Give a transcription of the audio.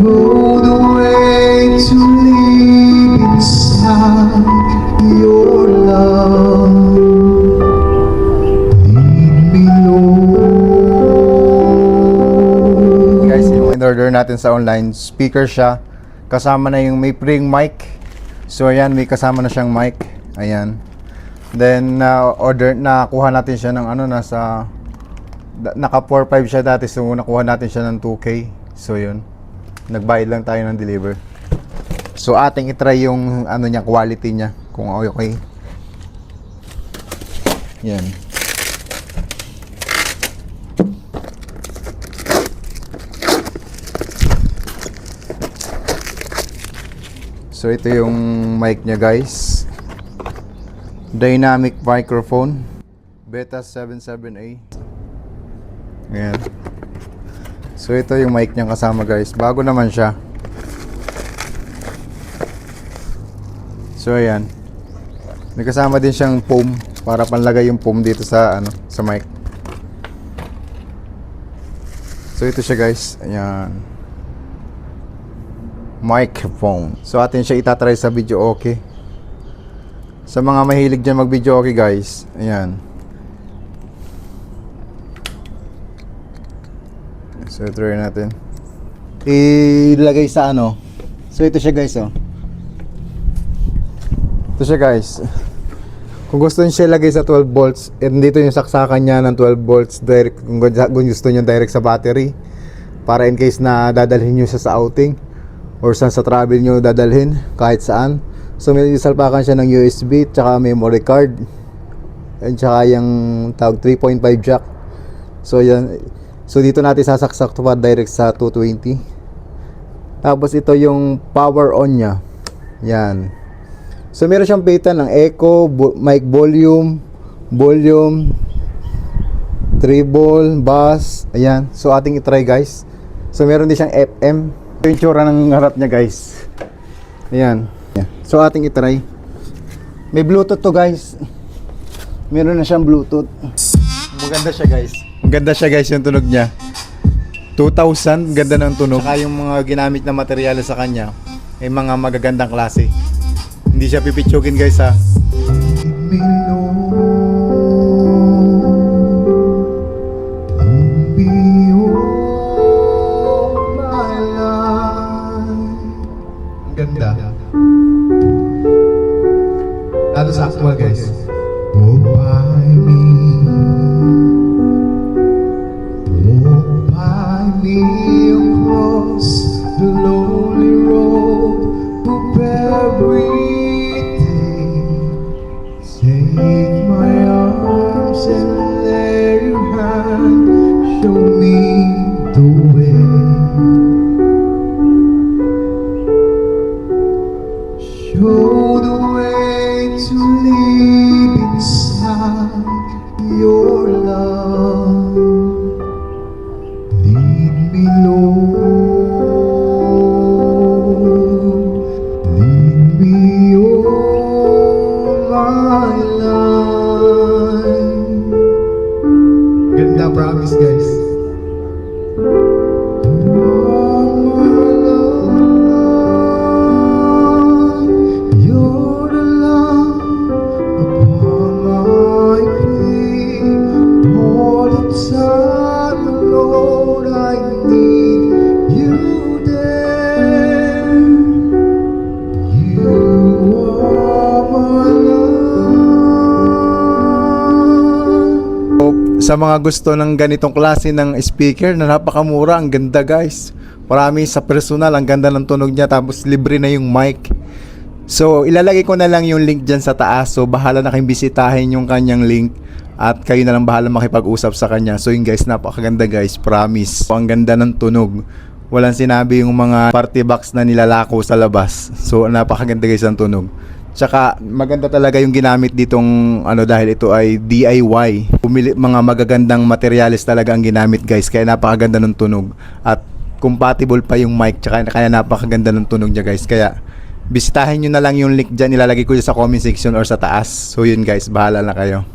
Show the way to live inside your love. Lead me, Lord. Guys, yung in-order natin sa online, speaker siya. Kasama na yung may pre-ring mic. So ayan, may kasama na siyang mic. Ayan. Then nakuha natin siya ng naka 4.5 siya dati, so nakuha natin siya ng 2K. So yun, nagbayad lang tayo ng deliver. So ating i-try yung niya, quality niya, kung okay. Yan. So ito yung mic niya, guys. Dynamic microphone, Beta 77A. Ayan. So ito yung mic niya kasama, guys. Bago naman siya. So ayan. May kasama din siyang foam para panlagay yung foam dito sa sa mic. So ito siya, guys. Ayan. Microphone. So atin siya itatry sa video okay. Sa mga mahilig dyan mag video okay, guys. Ayan. So try natin. Ilagay sa So ito siya, guys, oh. Ito siya, guys. Kung gusto niyo siya ilagay sa 12 volts, dito yung saksakan niya ng 12 volts direct, kung gusto niyo direct sa battery, para in case na dadalhin niyo siya sa outing or sa travel nyo dadalhin kahit saan. So may salpakan siya ng USB tsaka memory card, at tsaka yung tawag 3.5 jack. So yan. So dito natin sasaksak to pa direct sa 220. Tapos ito yung power on nya. Yan. So meron siyang pita ng echo, mic volume, treble, bass. Ayan. So ating i-try, guys. So meron din siyang FM. Yung tsura ng harap niya, guys. Ayan. So ating itry. May Bluetooth to, guys. Meron na siyang Bluetooth. Maganda siya, guys. Maganda siya, guys, yung tunog niya. 2,000, ganda ng tunog. Saka yung mga ginamit na materyales sa kanya ay mga magagandang klase. Hindi siya pipitsugin, guys, ha. Ganda. Lalo sa actual, guys. Walk by me across the lonely road of everything. Take my arms and let your hand show me the way. Show the way to live inside your love. Lead me, Lord. Lead me all my life. Ganda, promise, guys. Sa mga gusto ng ganitong klase ng speaker na napakamura, ang ganda, guys. Marami sa personal, ang ganda ng tunog niya, tapos libre na yung mic. So ilalagay ko na lang yung link dyan sa taas. So bahala na kayong bisitahin yung kanyang link at kayo na lang bahala makipag-usap sa kanya. So yun, guys, napakaganda, guys, promise. So, ang ganda ng tunog. Walang sinabi yung mga party box na nilalako sa labas. So napakaganda, guys, ang tunog. Tsaka maganda talaga yung ginamit ditong dahil ito ay DIY. Pumili mga magagandang materyales talaga ang ginamit, guys. Kaya napakaganda ng tunog at compatible pa yung mic, tsaka kaya napakaganda ng tunog niya, guys. Kaya bisitahin nyo na lang yung link dyan, ilalagay ko sa comment section or sa taas. So yun, guys, bahala na kayo.